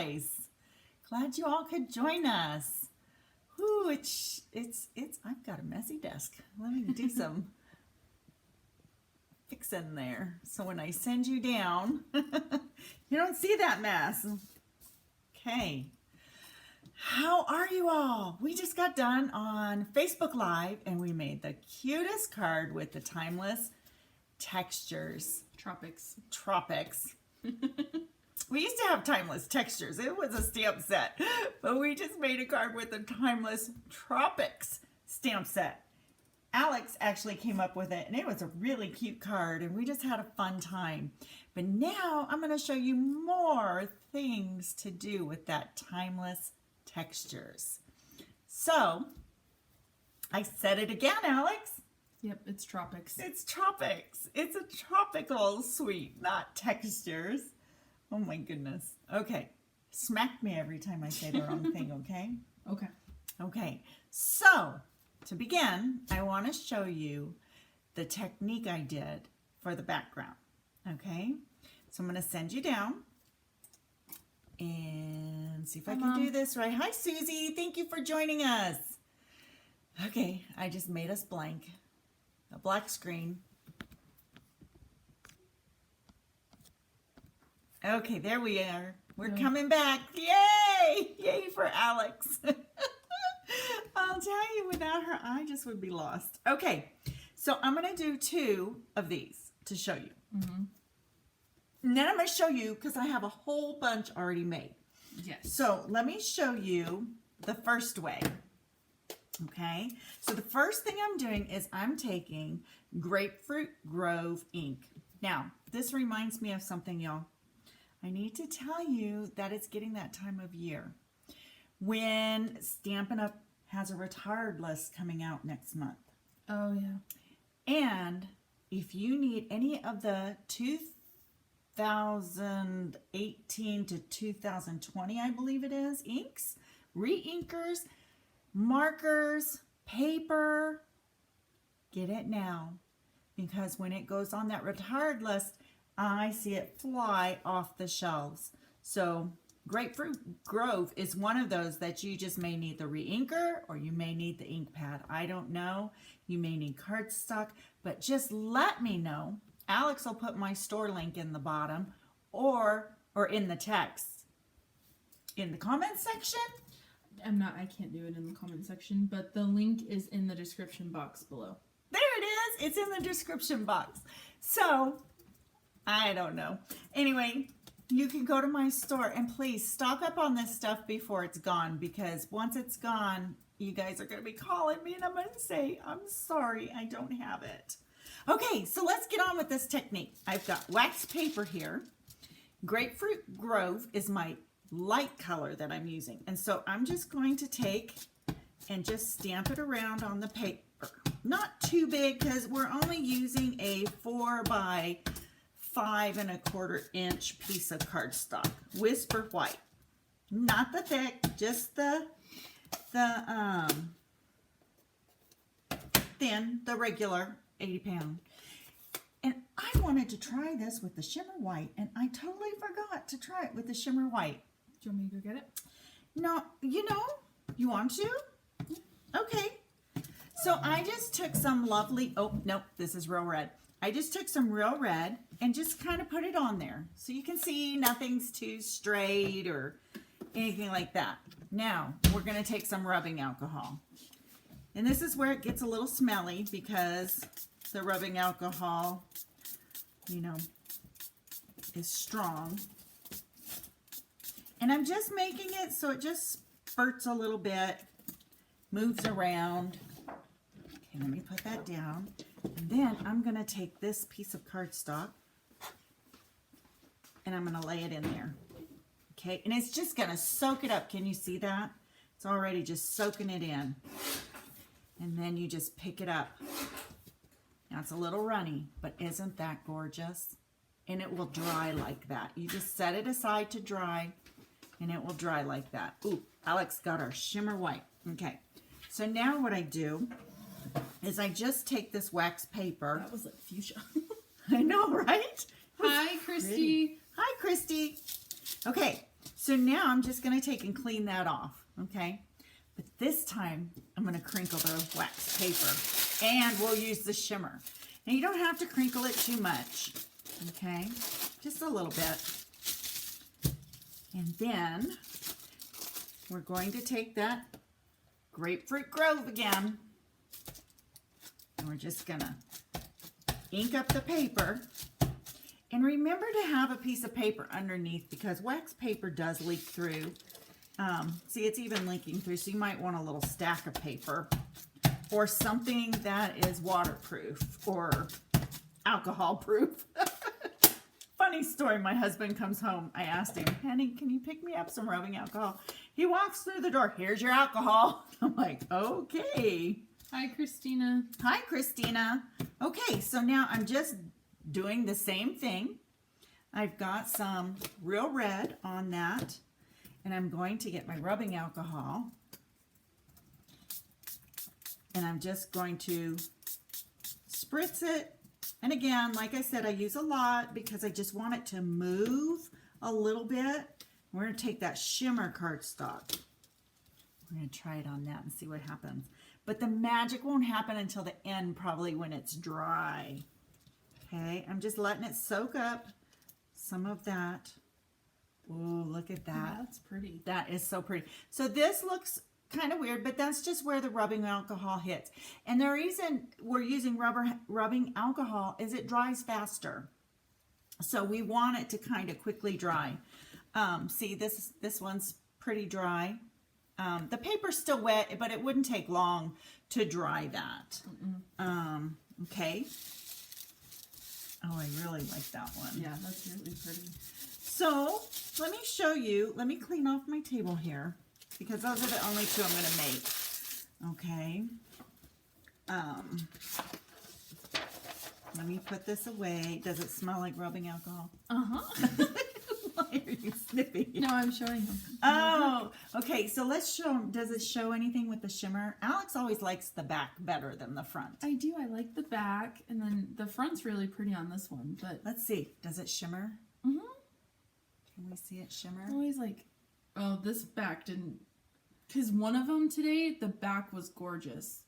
place. Glad you all could join us. Ooh, I've got a messy desk. Let me do some fixing there. So when I send you down, you don't see that mess. Okay. How are you all? We just got done on Facebook Live and we made the cutest card with the timeless textures. Tropics. We used to have timeless textures. It was a stamp set, but we just made a card with the timeless tropics stamp set. Alex actually came up with it and it was a really cute card and we just had a fun time. But now I'm going to show you more things to do with that timeless textures. So I said it again, Alex. Yep, it's tropics. It's tropics. It's a tropical sweet, not textures. Oh my goodness. Okay. Smack me every time I say the wrong thing, okay? Okay. Okay. So, to begin, I want to show you the technique I did for the background. Okay? So I'm going to send you down and see if I can do this right. Hi, Susie. Thank you for joining us. Okay, I just made us blank. A black screen. Okay, there we are. We're coming back. Yay! Yay for Alex. I'll tell you, without her, I just would be lost. Okay, so I'm going to do 2 of these to show you. And then I'm going to show you, because I have a whole bunch already made. Yes. So let me show you the first way. Okay, so the first thing I'm doing is I'm taking Grapefruit Grove ink. Now, this reminds me of something, y'all. I need to tell you that it's getting that time of year when Stampin' Up! Has a retired list coming out next month. Oh, yeah. And if you need any of the 2018 to 2020, I believe it is, inks, re-inkers, markers, paper, get it now. Because when it goes on that retired list, I see it fly off the shelves. So Grapefruit Grove is one of those that you just may need the re-inker or you may need the ink pad. I don't know. You may need cardstock, but just let me know. Alex will put my store link in the bottom or in the text. In the comments section. I can't do it in the comment section, but the link is in the description box below. There it is. It's in the description box. So, I don't know. Anyway, you can go to my store and please stock up on this stuff before it's gone, because once it's gone, you guys are going to be calling me and I'm going to say, I'm sorry, I don't have it. Okay, so let's get on with this technique. I've got wax paper here. Grapefruit Grove is my light color that I'm using. And so I'm just going to take and just stamp it around on the paper. Not too big because we're only using a 4 by 5 1/4 inch piece of cardstock. Whisper white. Not the thick, just the thin, the regular 80 pound. And I wanted to try this with the shimmer white, and I totally forgot to try it with the shimmer white. Do you want me to go get it? No, you want to? Okay. So I just took some lovely, oh, nope, this is real red. I just took some real red and just kind of put it on there. So you can see nothing's too straight or anything like that. Now, we're going to take some rubbing alcohol. And this is where it gets a little smelly because the rubbing alcohol, is strong. And I'm just making it so it just spurts a little bit, moves around. Okay, let me put that down. And then I'm going to take this piece of cardstock and I'm going to lay it in there. Okay, and it's just going to soak it up. Can you see that? It's already just soaking it in. And then you just pick it up. Now it's a little runny, but isn't that gorgeous? And it will dry like that. You just set it aside to dry and it will dry like that. Ooh, Alex got our shimmer white. Okay, so now what I do is I just take this wax paper. That was like fuchsia. I know, right? Hi, Christy. Pretty. Hi, Christy. Okay, So now I'm just going to take and clean that off, okay? But this time I'm going to crinkle the wax paper and we'll use the shimmer. Now you don't have to crinkle it too much, okay? Just a little bit. And then we're going to take that Grapefruit Grove again. And we're just going to ink up the paper. And remember to have a piece of paper underneath because wax paper does leak through. See, it's even leaking through, so you might want a little stack of paper or something that is waterproof or alcohol proof. Funny story, my husband comes home. I asked him, honey, can you pick me up some rubbing alcohol? He walks through the door. Here's your alcohol. I'm like, okay. Hi, Christina. Hi, Christina. Okay, so now I'm just doing the same thing. I've got some real red on that, and I'm going to get my rubbing alcohol, and I'm just going to spritz it. And again, like I said, I use a lot because I just want it to move a little bit. We're going to take that shimmer cardstock. We're going to try it on that and see what happens. But the magic won't happen until the end, probably when it's dry. Okay, I'm just letting it soak up some of that. Oh, look at that. That's pretty. That is so pretty. So this looks kind of weird, but that's just where the rubbing alcohol hits. And the reason we're using rubbing alcohol is it dries faster. So we want it to kind of quickly dry. See, this one's pretty dry. The paper's still wet, but it wouldn't take long to dry that. Okay. Oh, I really like that one. Yeah, that's really pretty. So let me show you. Let me clean off my table here because those are the only two I'm going to make. Okay. Let me put this away. Does it smell like rubbing alcohol? Uh-huh. Why are you sniffing it? No, I'm showing them. Oh, okay. So let's show them. Does it show anything with the shimmer? Alex always likes the back better than the front. I do. I like the back, and then the front's really pretty on this one. But Let's see. Does it shimmer? mm-hmm. Can we see it shimmer? Always like, oh, this back didn't. Because one of them today, the back was gorgeous.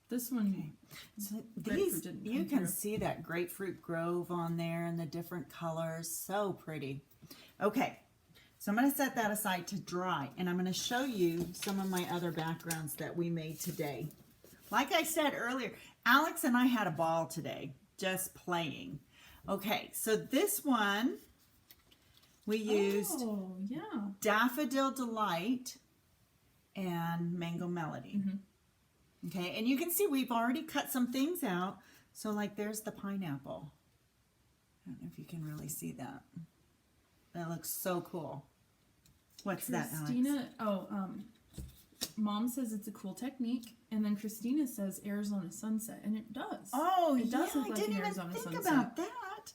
This one, So grapefruit these, didn't you come can through. see that Grapefruit Grove on there and the different colors. So pretty. Okay, so I'm going to set that aside to dry, and I'm going to show you some of my other backgrounds that we made today. Like I said earlier, Alex and I had a ball today, just playing. Okay, so this one, we used Oh, yeah. Daffodil Delight and Mango Melody. Okay, and you can see we've already cut some things out. So like there's the pineapple. I don't know if you can really see that. That looks so cool. What's that, Alex? Christina, Mom says it's a cool technique, and then Christina says Arizona sunset, and it does. Oh, it does yeah, look I like didn't an even Arizona think sunset. about that.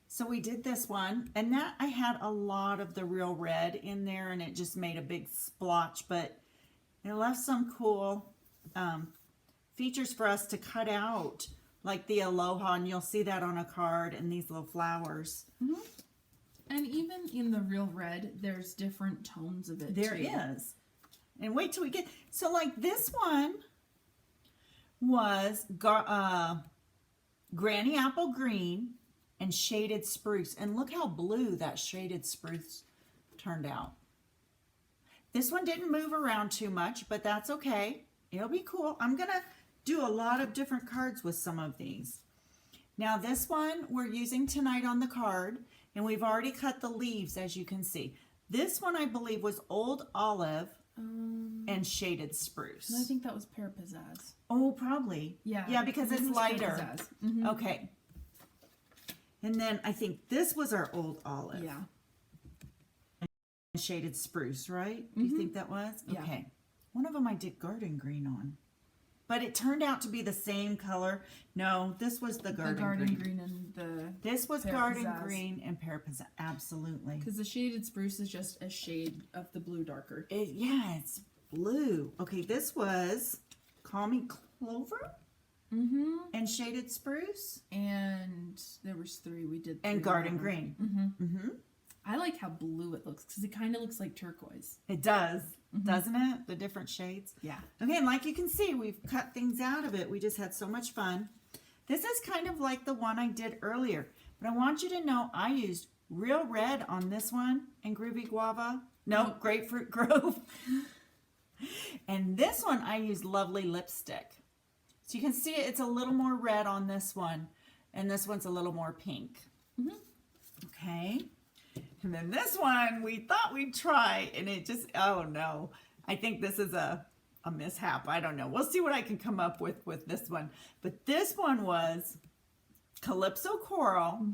So we did this one, and that I had a lot of the real red in there, and it just made a big splotch, but it left some cool features for us to cut out, like the aloha, and you'll see that on a card, and these little flowers. And even in the real red, there's different tones of it. There too. is. And wait till we get, so like this one was Granny Apple Green and Shaded Spruce. And look how blue that Shaded Spruce turned out. This one didn't move around too much, but that's okay. It'll be cool. I'm going to do a lot of different cards with some of these. Now this one we're using tonight on the card, and we've already cut the leaves, as you can see. This one I believe was Old Olive and Shaded Spruce. And I think that was Pear Pizzazz. Oh, probably. Yeah. Yeah, because I think it's it was Pear lighter. Pizzazz. Mhm. Okay. And then I think this was our Old Olive. Yeah. And Shaded Spruce, right? Do you think that was? Yeah. Okay. One of them I did Garden Green on. But it turned out to be the same color. No, this was the Garden Green. and the... This was Pear Garden Pizzazz. Green and Pear Pizzazz. Absolutely. Because the Shaded Spruce is just a shade of the blue darker. Yeah, it's blue. Okay, this was Call Me Clover Mm-hmm. and Shaded Spruce And there was 3 we did. and 3 Garden of them. Green. Mm-hmm. Mm-hmm. I like how blue it looks because it kind of looks like turquoise. It does, doesn't it? The different shades. Yeah. Okay, and like you can see, we've cut things out of it. We just had so much fun. This is kind of like the one I did earlier, but I want you to know I used Real Red on this one and Groovy Guava. No, Grapefruit Grove. And this one I used Lovely Lipstick. So you can see it's a little more red on this one, and this one's a little more pink. Okay. And then this one we thought we'd try, and it just, oh no. I think this is a mishap. I don't know. We'll see what I can come up with this one. But this one was Calypso Coral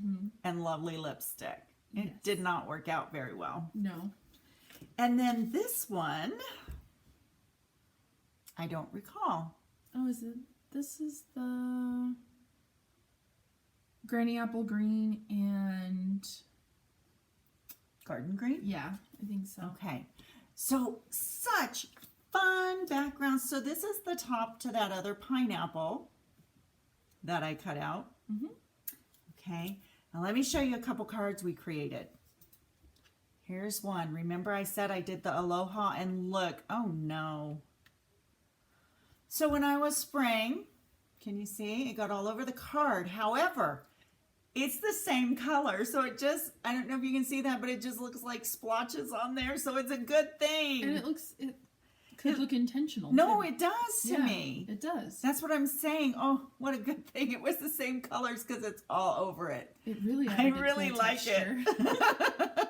and Lovely Lipstick. It did not work out very well. No. And then this one, I don't recall. Oh, is it? This is the Granny Apple Green and Garden Green? yeah, I think so. Okay. So such fun backgrounds. So this is the top to that other pineapple that I cut out. Okay. Now let me show you a couple cards we created. Here's one. Remember I said I did the Aloha, and look, oh no. So when I was spraying, can you see? It got all over the card. However, it's the same color. So it just, I don't know if you can see that, but it just looks like splotches on there. So it's a good thing. And it could look intentional. No, too. it does to me. It does. That's what I'm saying. Oh, what a good thing. It was the same colors because it's all over it. It really I added a really cool like texture. it.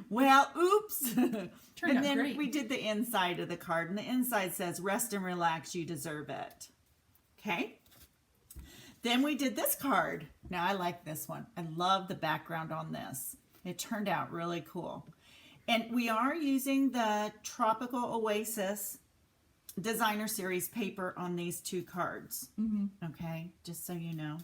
Well, oops. Turned And out then great. we did the inside of the card, and the inside says, rest and relax, you deserve it. Okay. Then we did this card. Now I like this one. I love the background on this. It turned out really cool. And we are using the Tropical Oasis Designer Series paper on these two cards. Okay, just so you know.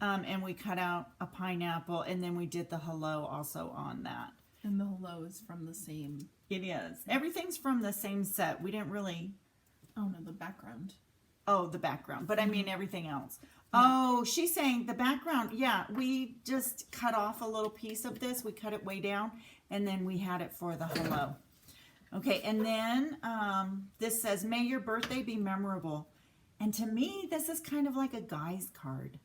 And we cut out a pineapple, and then we did the hello also on that. And the hello is from the same. It is. Everything's from the same set. We didn't really... Oh no, the background. Oh, the background. But I mean everything else. Oh, she's saying the background. Yeah, we just cut off a little piece of this. We cut it way down, and then we had it for the hello. Okay, and then this says, may your birthday be memorable. And to me, this is kind of like a guy's card.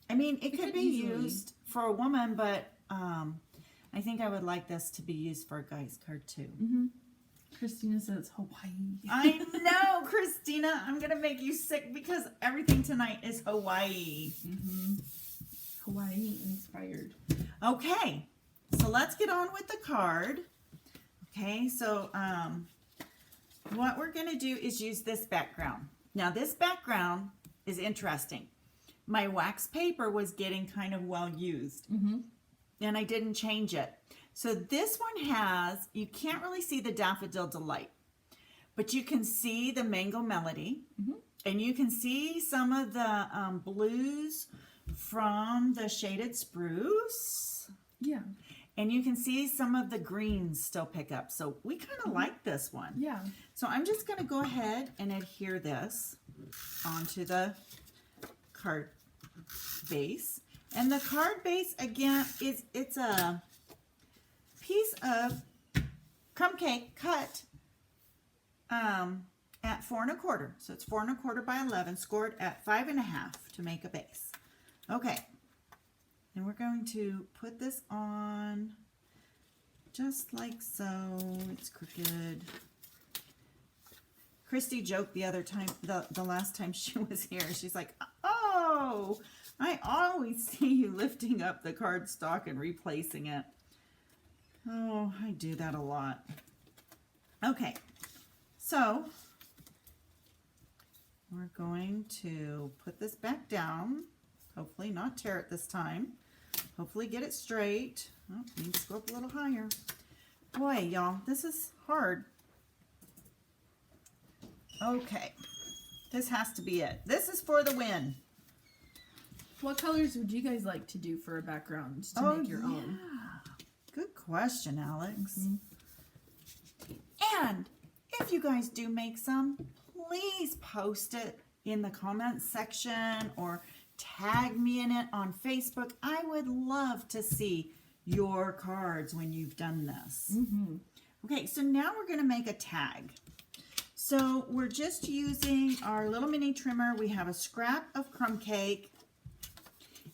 I mean, it could be easily used for a woman, but I think I would like this to be used for a guy's card too. Christina says Hawaii. I know, Christina. I'm going to make you sick because everything tonight is Hawaii. Hawaii inspired. Okay, so let's get on with the card. Okay, so what we're going to do is use this background. Now, this background is interesting. My wax paper was getting kind of well used, and I didn't change it. So this one has, you can't really see the Daffodil Delight, but you can see the Mango Melody, and you can see some of the blues from the Shaded Spruce. Yeah. And you can see some of the greens still pick up. So we kind of like this one. Yeah. So I'm just going to go ahead and adhere this onto the card base. And the card base, again, it's a piece of crumb cake cut at 4 1/4. So it's 4 1/4 by 11, scored at 5 1/2 to make a base. Okay. And we're going to put this on just like so. It's crooked. Christy joked the other time, the last time she was here. She's like, oh, I always see you lifting up the cardstock and replacing it. Oh, I do that a lot. Okay, so we're going to put this back down. Hopefully not tear it this time. Hopefully get it straight. Oh, needs to go up a little higher. Boy, y'all, this is hard. Okay, this has to be it. This is for the win. What colors would you guys like to do for a background to make your own? Good question, Alex. And if you guys do make some, please post it in the comments section or tag me in it on Facebook. I would love to see your cards when you've done this. Mm-hmm. Okay, so now we're going to make a tag. So we're just using our little mini trimmer. We have a scrap of crumb cake,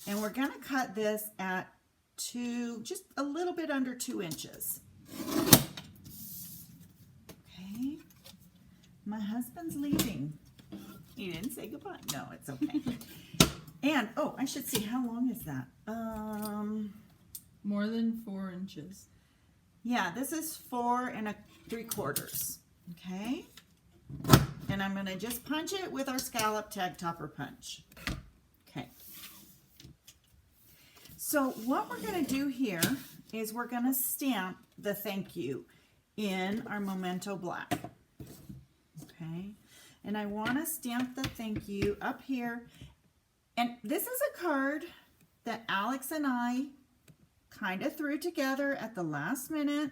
and we're going to cut this at just a little bit under 2 inches. Okay, my husband's leaving. He didn't say goodbye. No, it's okay. And, oh, I should see, how long is that? More than 4 inches. Yeah, this is 4 3/4. Okay. And I'm going to just punch it with our scallop tag topper punch. Okay. So what we're going to do here is we're going to stamp the thank you in our Memento Black. Okay. And I want to stamp the thank you up here. And this is a card that Alex and I kind of threw together at the last minute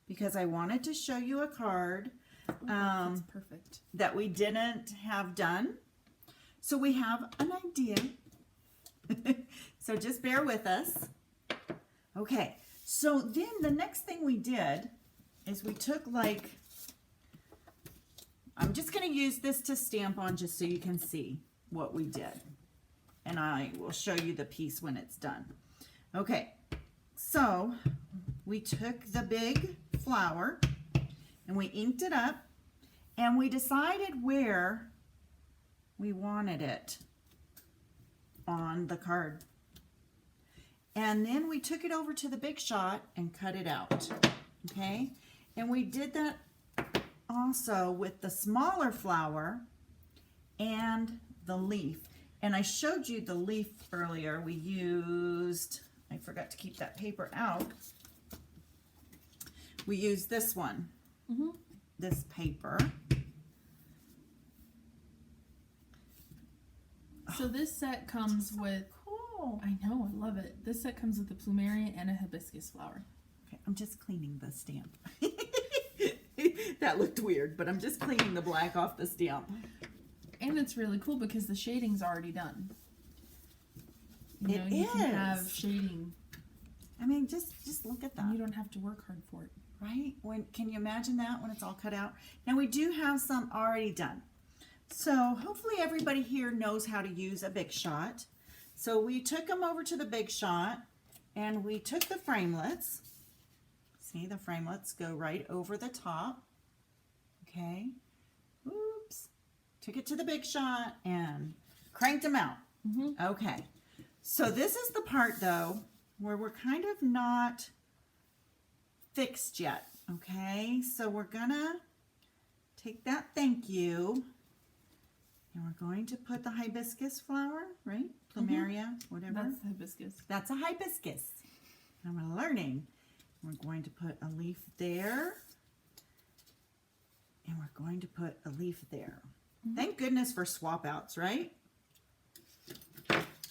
because I wanted to show you a card That's perfect. that we didn't have done. So we have an idea. So just bear with us. Okay, so then the next thing we did is we took I'm just going to use this to stamp on just so you can see what we did. And I will show you the piece when it's done. Okay, so we took the big flower and we inked it up and we decided where we wanted it on the card. And then we took it over to the Big Shot and cut it out. Okay, and we did that also with the smaller flower and the leaf. And I showed you the leaf earlier. We used, I forgot to keep that paper out. We used this one, this paper. So this set comes with, Cool. I know, I love it. This set comes with a plumeria and a hibiscus flower. Okay, I'm just cleaning the stamp. That looked weird, but I'm just cleaning the black off the stamp. And it's really cool because the shading's already done. You know, It you can is. have shading. I mean, just look at And that. you don't have to work hard for it. Right? Can you imagine that when it's all cut out? Now we do have some already done. So hopefully everybody here knows how to use a Big Shot. So we took them over to the Big Shot and we took the framelets. See, the framelets go right over the top. Okay. Oops. Took it to the Big Shot and cranked them out. Okay. So this is the part though where we're kind of not fixed yet. Okay. So we're gonna take that thank you and we're going to put the hibiscus flower, right? Plumeria, whatever. That's the hibiscus. That's a hibiscus. And we're learning. We're going to put a leaf there. And we're going to put a leaf there. Thank goodness for swap outs, right?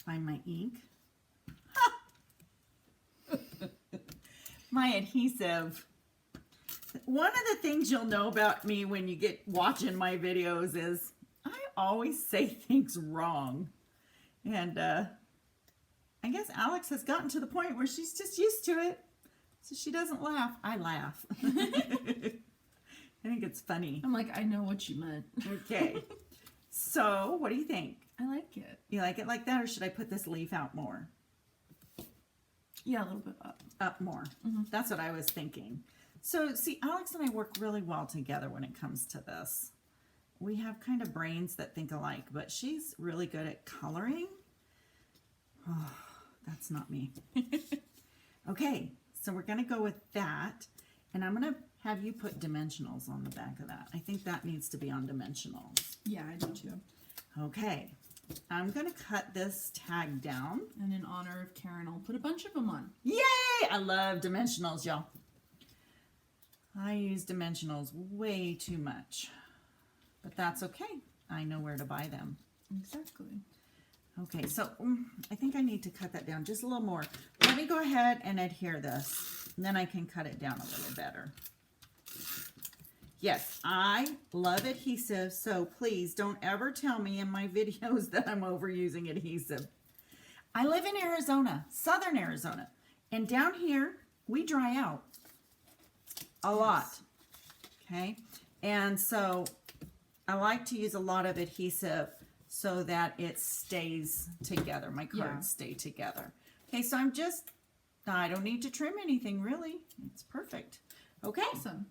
Find my ink. My adhesive. One of the things you'll know about me when you get watching my videos is I always say things wrong. And I guess Alex has gotten to the point where she's just used to it. So she doesn't laugh. I laugh. I think it's funny. I'm like, I know what you meant. Okay. So, what do you think? I like it. You like it like that, or should I put this leaf out more? Yeah, a little bit up. Up more. That's what I was thinking. So, see, Alex and I work really well together when it comes to this. We have kind of brains that think alike, but she's really good at coloring. Oh, that's not me. Okay, so we're going to go with that, and I'm going to have you put dimensionals on the back of that. I think that needs to be on dimensionals. Yeah, I do too. Okay, I'm going to cut this tag down. And in honor of Karen, I'll put a bunch of them on. Yay! I love dimensionals, y'all. I use dimensionals way too much, but that's okay. I know where to buy them. Exactly. Okay, so I think I need to cut that down just a little more. Let me go ahead and adhere this, and then I can cut it down a little better. Yes, I love adhesive, so please don't ever tell me in my videos that I'm overusing adhesive. I live in Arizona, southern Arizona, And down here, we dry out a lot, okay? And so I like to use a lot of adhesive so that it stays together. My cards stay together. Okay, so I don't need to trim anything really. It's perfect. Okay. Awesome.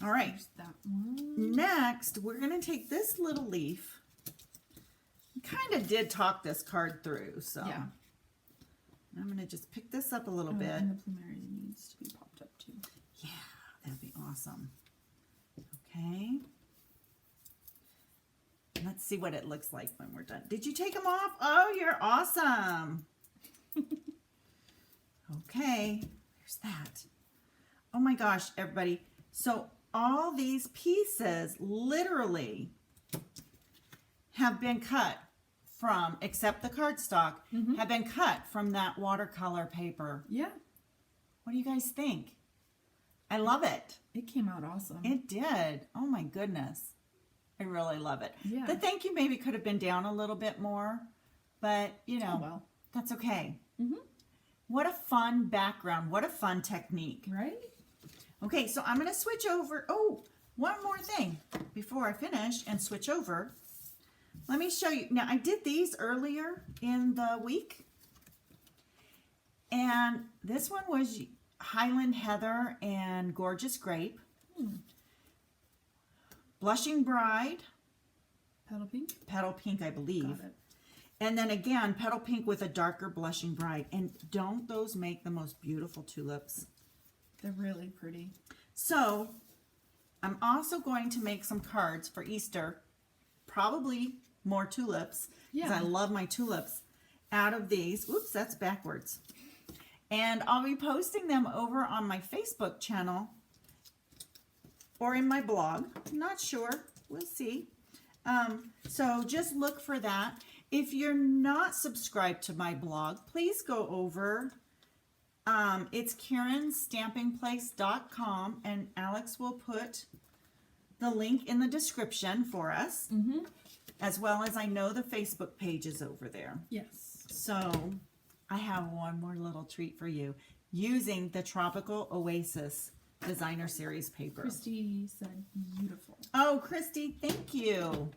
All right. There's that one. Next, we're going to take this little leaf. I kind of did talk this card through, so Yeah. I'm going to just pick this up a little bit. And the plumeria needs to be popped up too. Yeah, that'd be awesome. Okay. Let's see what it looks like when we're done. Did you take them off? Oh, you're awesome. Okay, there's that. Oh my gosh, everybody. So all these pieces literally have been cut from, except the cardstock, have been cut from that watercolor paper. Yeah. What do you guys think? I love it. It came out awesome. It did. Oh my goodness. I really love it. Yeah. The thank you maybe could have been down a little bit more, but you know, Oh, well. that's okay. Mm-hmm. What a fun background. What a fun technique. Right? Okay, so I'm going to switch over. Oh, one more thing before I finish and switch over. Let me show you. Now, I did these earlier in the week. And this one was Highland Heather and Gorgeous Grape. Blushing Bride. Petal pink? Petal Pink, I believe. Got it. And then again, Petal Pink with a darker Blushing Bride. And don't those make the most beautiful tulips? They're really pretty. So, I'm also going to make some cards for Easter. Probably more tulips. Because I love my tulips. Out of these. Oops, that's backwards. And I'll be posting them over on my Facebook channel. Or in my blog. I'm not sure. We'll see. So just look for that. If you're not subscribed to my blog, please go over. It's KarenStampingPlace.com, and Alex will put the link in the description for us, as well as I know the Facebook page is over there. Yes. So I have one more little treat for you using the Tropical Oasis Designer Series paper. Christy said beautiful. Oh, Christy, thank you.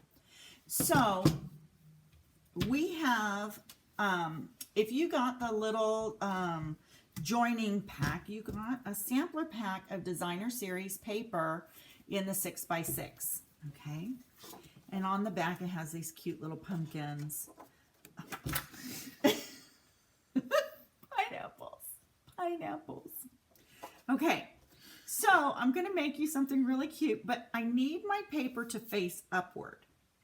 So we have, if you got the little joining pack, you got a sampler pack of Designer Series paper in the 6x6, okay? And on the back it has these cute little pumpkins. Pineapples. Okay, so I'm going to make you something really cute, but I need my paper to face upward,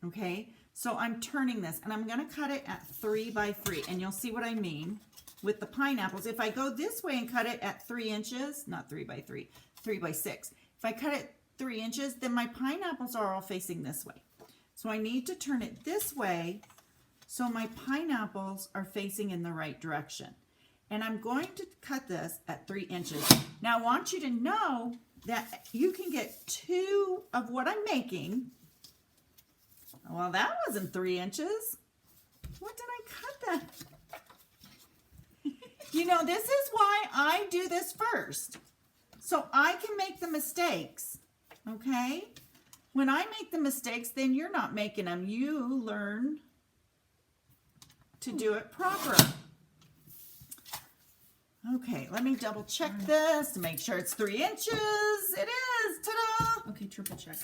okay? So I'm turning this, and I'm going to cut it at 3x3, and you'll see what I mean with the pineapples. If I go this way and cut it at 3 inches, not 3x3, 3x6. If I cut it 3 inches, then my pineapples are all facing this way. So I need to turn it this way so my pineapples are facing in the right direction. And I'm going to cut this at 3 inches. Now I want you to know that you can get 2 of what I'm making. Well, that wasn't 3 inches. What did I cut that? You know, this is why I do this first. So I can make the mistakes, okay? When I make the mistakes, then you're not making them. You learn to do it proper. Okay, let me double check this to make sure it's 3 inches. It is. Ta-da! Okay, triple check.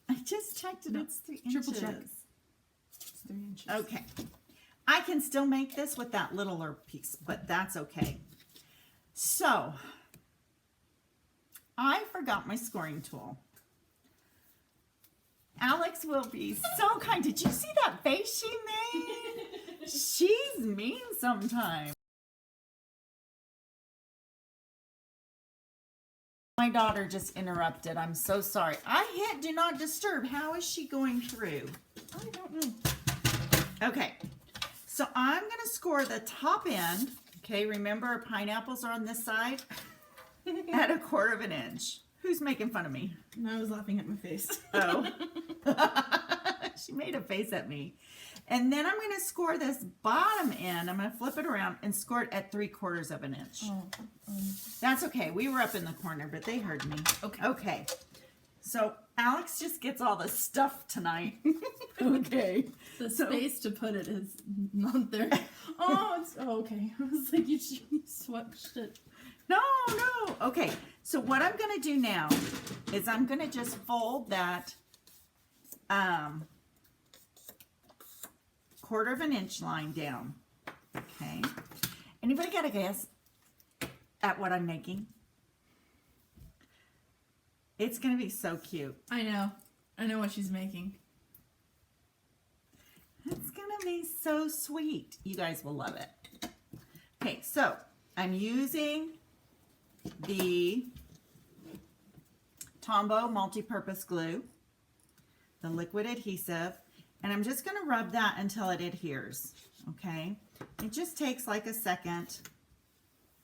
I just checked it. No, It's 3 inches. triple check. It's 3 inches. Okay. I can still make this with that littler piece, but that's okay. So, I forgot my scoring tool. Alex will be so kind. Did you see that face she made? She's mean sometimes. My daughter just interrupted. I'm so sorry. I hit do not disturb. How is she going through? I don't know. Okay. So I'm going to score the top end. Okay, remember pineapples are on this side at 1/4 inch. Who's making fun of me? I was laughing at my face. Oh. She made a face at me. And then I'm going to score this bottom end. I'm going to flip it around and score it at 3/4 of an inch. Oh, That's okay. We were up in the corner, but they heard me. Okay. Okay. So Alex just gets all the stuff tonight. Okay. The space to put it is not there. Okay. I was like, you swatched it. No. Okay. So what I'm going to do now is I'm going to just fold that 1/4 of an inch line down. Okay. Anybody got a guess at what I'm making? It's going to be so cute. I know what she's making. It's going to be so sweet. You guys will love it. Okay, so I'm using the Tombow multi-purpose glue, the liquid adhesive, and I'm just going to rub that until it adheres. Okay, it just takes like a second.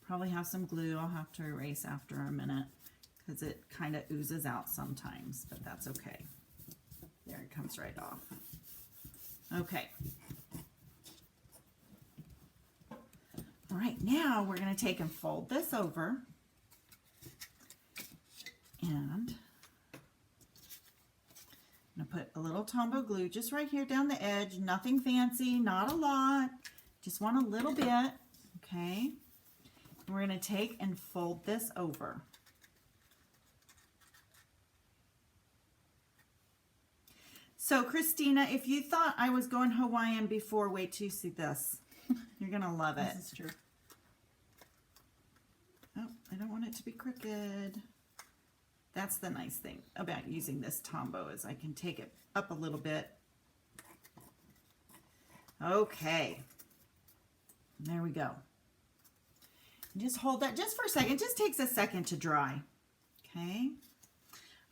Probably have some glue I'll have to erase after a minute because it kind of oozes out sometimes, but that's okay. There, it comes right off. Okay. All right, now we're going to take and fold this over, and I'm going to put a little Tombow glue just right here down the edge. Nothing fancy, not a lot, just want a little bit. Okay, and we're going to take and fold this over. So Christina, if you thought I was going Hawaiian before, wait till you see this. You're going to love it. This is true. Oh, I don't want it to be crooked. That's the nice thing about using this Tombow is I can take it up a little bit. Okay. There we go. And just hold that just for a second. It just takes a second to dry. Okay.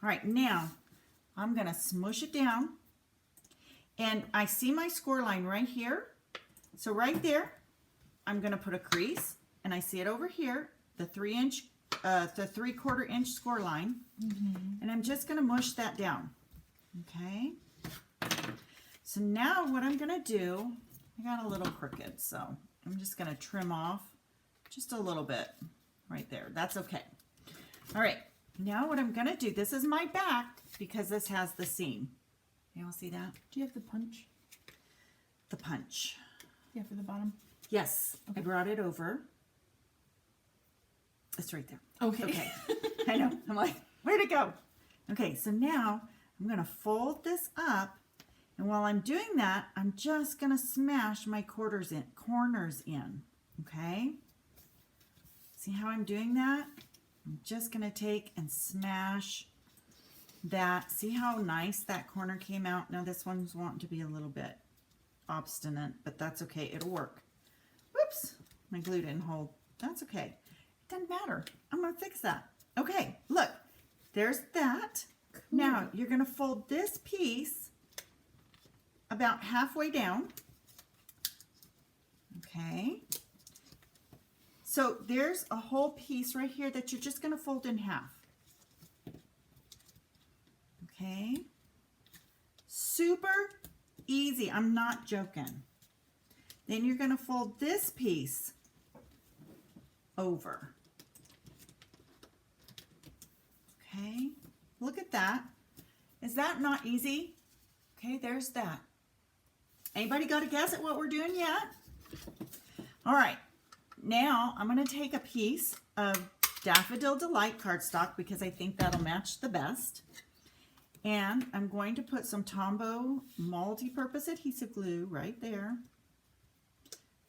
All right, now I'm going to smush it down. And I see my score line right here. So right there, I'm going to put a crease, and I see it over here, the 3/4 inch score line. And I'm just going to mush that down. Okay. So now what I'm going to do, I got a little crooked, so I'm just going to trim off just a little bit right there. That's okay. All right. Now what I'm going to do, this is my back because this has the seam. You all see that? Do you have the punch? The punch. Yeah, for the bottom. Yes, okay. I brought it over. It's right there. Okay. Okay. I know. I'm like, where'd it go? Okay, so now I'm going to fold this up. And while I'm doing that, I'm just going to smash my corners in. Okay? See how I'm doing that? I'm just going to take and smash that. See how nice that corner came out? Now this one's wanting to be a little bit obstinate, but that's okay. It'll work. Whoops, my glue didn't hold. That's okay. It doesn't matter. I'm going to fix that. Okay, look, there's that. Cool. Now you're going to fold this piece about halfway down. Okay. So there's a whole piece right here that you're just going to fold in half. Okay. Super easy. I'm not joking. Then you're going to fold this piece over. Okay. Look at that. Is that not easy? Okay, there's that. Anybody got a guess at what we're doing yet? All right. Now I'm going to take a piece of Daffodil Delight cardstock because I think that'll match the best. And I'm going to put some Tombow multi-purpose adhesive glue right there,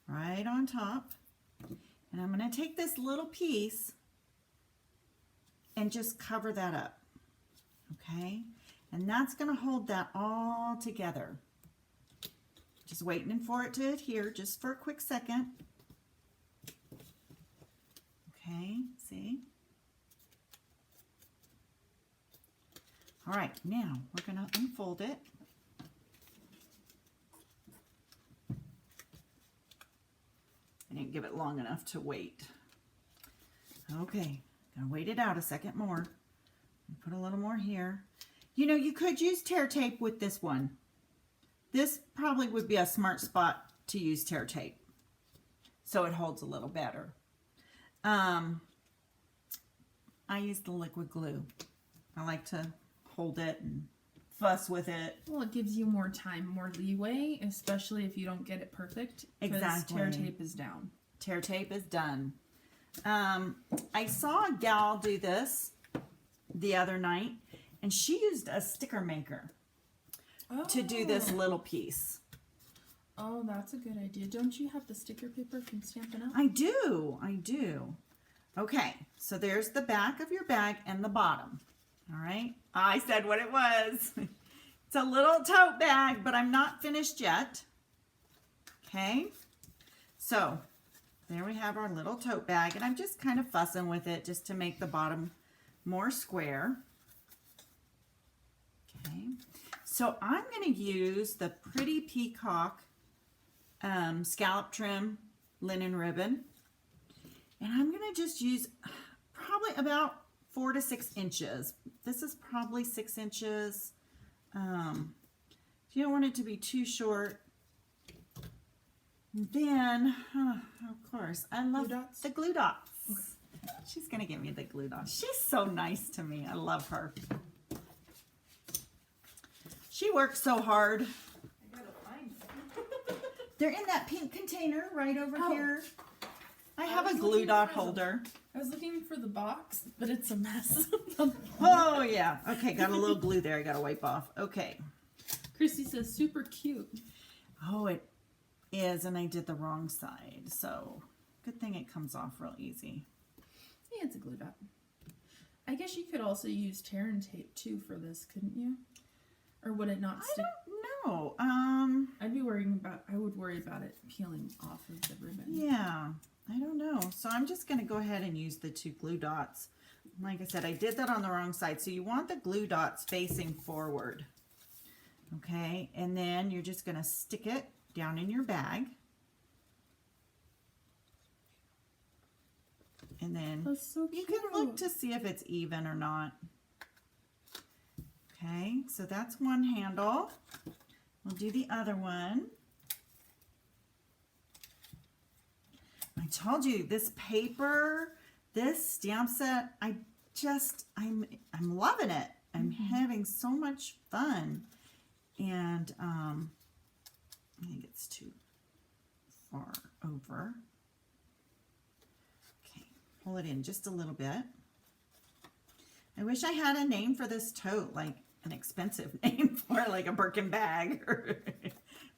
right on top. And I'm going to take this little piece and just cover that up. Okay? And that's going to hold that all together. Just waiting for it to adhere just for a quick second. Okay, see? All right, now we're going to unfold it. I didn't give it long enough to wait. Okay, gonna wait it out a second more. Put a little more here. You know, you could use tear tape with this one. This probably would be a smart spot to use tear tape, so it holds a little better. I use the liquid glue. I like to hold it and fuss with it. Well, it gives you more time, more leeway, especially if you don't get it perfect. Exactly. Tear tape is down. Tear tape is done. I saw a gal do this the other night, and she used a sticker maker to do this little piece. Oh, that's a good idea. Don't you have the sticker paper from Stampin' Up? I do. Okay, so there's the back of your bag and the bottom. All right, I said what it was. It's a little tote bag, but I'm not finished yet. Okay, so there we have our little tote bag, and I'm just kind of fussing with it just to make the bottom more square. Okay, so I'm going to use the Pretty Peacock scallop trim linen ribbon, and I'm going to just use probably about 4 to 6 inches. This is probably 6 inches. You don't want it to be too short. Then, of course, I love the glue dots. Okay. She's going to give me the glue dots. She's so nice to me. I love her. She works so hard. I gotta find them. They're in that pink container right over here. I have a glue dot holder. I was looking for the box, but it's a mess. Oh, yeah. Okay, got a little glue there I got to wipe off. Okay. Christy says super cute. Oh, it is, and I did the wrong side, so good thing it comes off real easy. Yeah, it's a glue dot. I guess you could also use tear and tape too for this, couldn't you? Or would it not stick? I don't know. I would worry about it peeling off of the ribbon. Yeah, I don't know. So I'm just going to go ahead and use the 2 glue dots. Like I said, I did that on the wrong side. So you want the glue dots facing forward. Okay, and then you're just going to stick it down in your bag. And then so you can look to see if it's even or not. Okay, so that's one handle. We'll do the other one. I told you this paper, this stamp set, I'm loving it. I'm having so much fun. And I think it's too far over. Okay, pull it in just a little bit. I wish I had a name for this tote, like an expensive name for like a Birkin bag.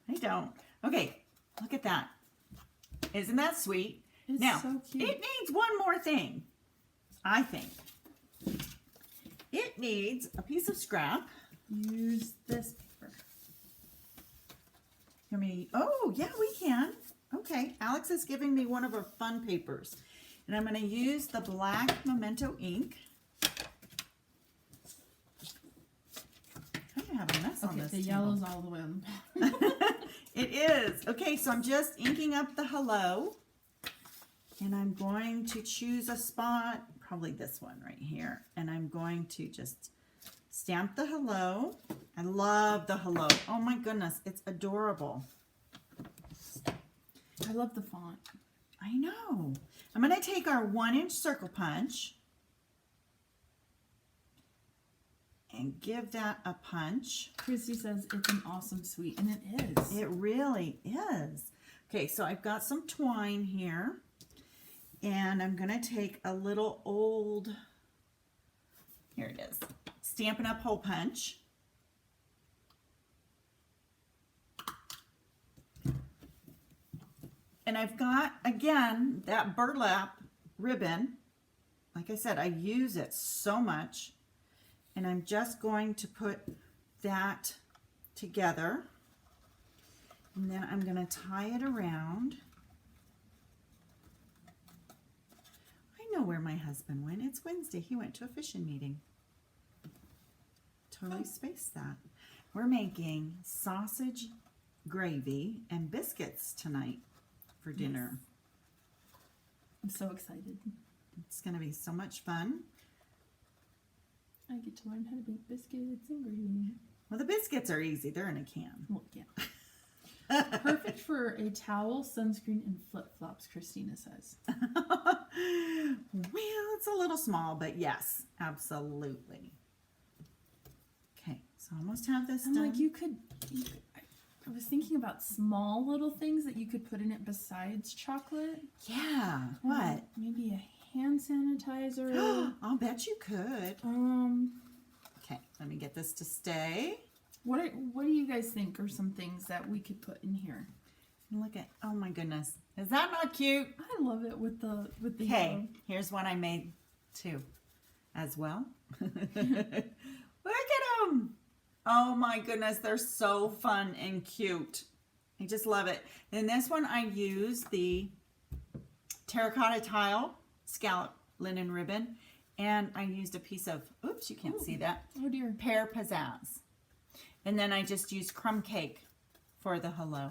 I don't. Okay, look at that. Isn't that sweet? It's now, so cute. it needs one more thing, I think. It needs a piece of scrap. Use this paper. Oh, yeah, we can. Okay, Alex is giving me one of her fun papers. And I'm going to use the black Memento ink. I have a mess on this the table. yellow's all the way on the bottom. It is. Okay, so I'm just inking up the hello. And I'm going to choose a spot, probably this one right here. And I'm going to just stamp the hello. I love the hello. Oh my goodness, it's adorable. I love the font. I know. I'm going to take our 1-inch circle punch and give that a punch. Christy says it's an awesome suite, and it is. It really is. Okay, so I've got some twine here, and I'm going to take a little old, here it is, Stampin' Up! Hole punch. And I've got, again, that burlap ribbon. Like I said, I use it so much. And I'm just going to put that together. And then I'm going to tie it around. I know where my husband went. It's Wednesday. He went to a fishing meeting. Totally spaced that. We're making sausage gravy and biscuits tonight for dinner. Yes. I'm so excited. It's going to be so much fun. I get to learn how to make biscuits and gravy. Well, the biscuits are easy. They're in a can. Well, yeah. Perfect for a towel, sunscreen, and flip-flops, Christina says. Well, it's a little small, but yes, absolutely. Okay, so I almost have this I'm done. like, I was thinking about small little things that you could put in it besides chocolate. Yeah, what? Maybe a hand sanitizer. I'll bet you could. Okay, let me get this to stay. What do you guys think are some things that we could put in here? Look at, oh my goodness. Is that not cute? I love it with the Okay, yellow. here's one I made too, as well. Look at them. Oh my goodness, they're so fun and cute. I just love it. In this one, I used the terracotta tile scallop linen ribbon, and I used a piece of, oops, you can't see that, Oh dear. pear pizzazz. And then I just used crumb cake for the hello.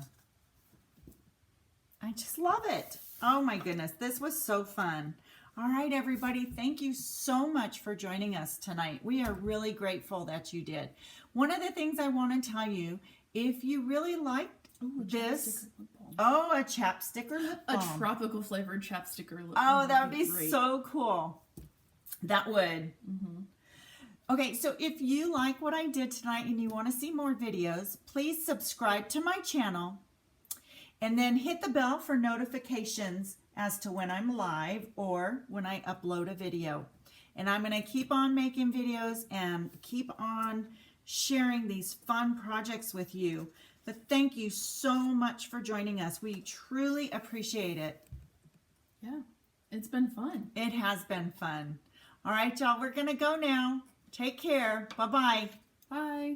I just love it. Oh my goodness, this was so fun. All right, everybody, thank you so much for joining us tonight. We are really grateful that you did. One of the things I want to tell you, if you really liked this, a chapstick or lip balm. A tropical flavored chapstick or lip Oh, balm that would be great. so cool. That would. Okay, so if you like what I did tonight and you want to see more videos, please subscribe to my channel and then hit the bell for notifications as to when I'm live or when I upload a video. And I'm going to keep on making videos and keep on sharing these fun projects with you. But thank you so much for joining us. We truly appreciate it. Yeah, it's been fun. It has been fun. All right, y'all, we're going to go now. Take care. Bye-bye. Bye.